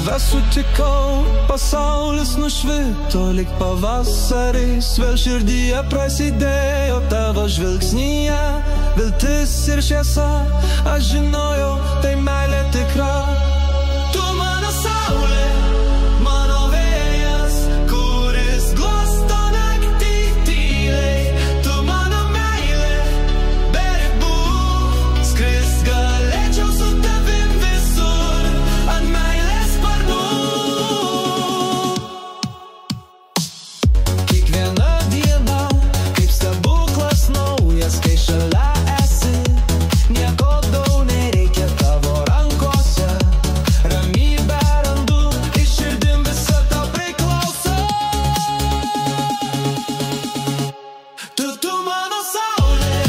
tave sutikau, pasaulis nušvito lyg pavasaris, vėl širdyje prasidėjo tavo žvilgsnyje viltis ir šviesa, aš žinojau, tai meilė tikra. Tu mano saulė, mano vėjas, kuris glosto naktį tyliai. Tu mano meilė, be ribų, skrist galėčiau su tavim visur, ant meilės sparnų. Kiekviena diena, kaip stebuklas naujas, kai šalia esi, nieko daug nereikia tavo rankose, ramybę randu, iš širdim visa tau priklauso. Tu mano saulė,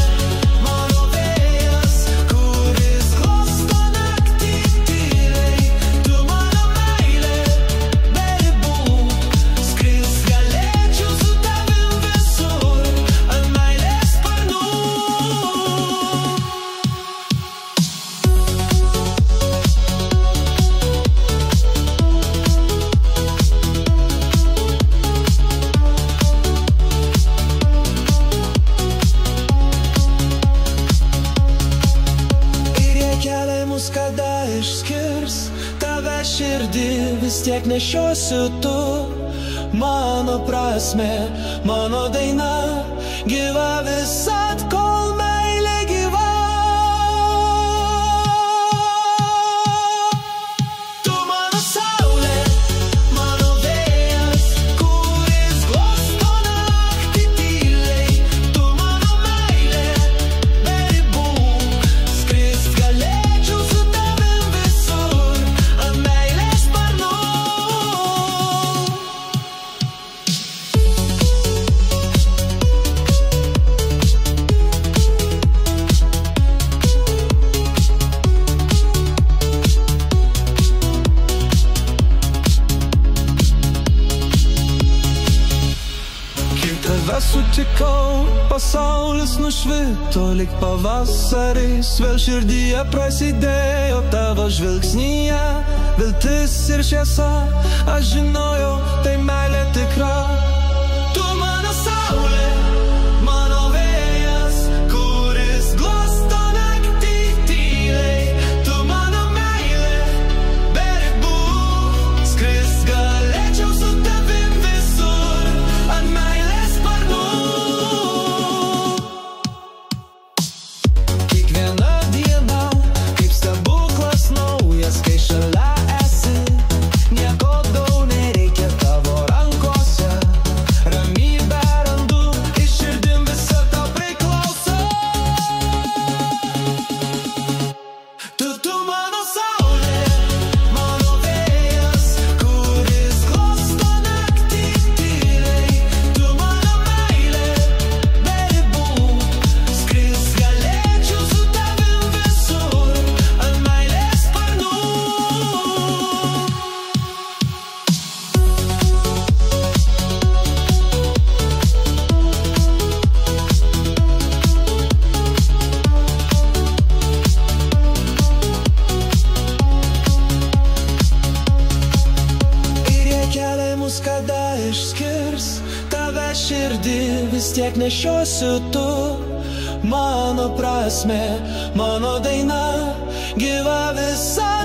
mano vėjas, kuris glosto naktį tyliai. Tu mano meilė, be ribų, skrist galėčiau su tavim visur, ant meilės sparnų. Ir jei keliai mus kada išskirs, tave širdį vis tiek nešiosiu tu. Mano prasmė, mano daina, gyva visad, kol meilė gyva. Tu mano saulė, mano vėjas, kuris glosto naktį tyliai. Tu mano meilė, be ribų, skrist galėčiau su tavim visur, ant meilės sparnų. Kai tave sutikau, pasaulis nušvito lyg pavasaris, vėl širdyje prasidėjo tavo žvilgsnyje viltis ir šviesa, aš žinojau, tai meilė tikra. Tu mano saulė, mano vėjas, kuris glosto naktį tyliai. Tu mano meilė, be ribų, skrist galėčiau su tavim visur, ant meilės sparnų. Kiekviena diena, kaip stebuklas naujas, kai šalia esi, nieko daug nereikia tavo rankose, ramybę randu, iš širdim visa tau priklauso. Tu mano saulė, mano vėjas, kuris glosto naktį tyliai. Tu mano meilė, be ribų, skrist galėčiau su tavim visur, ant meilės sparnų. Ir jei keliai mus kada išskirs, tave širdį vis tiek nešiosiu tu. Mano prasmė, mano daina, gyva visad.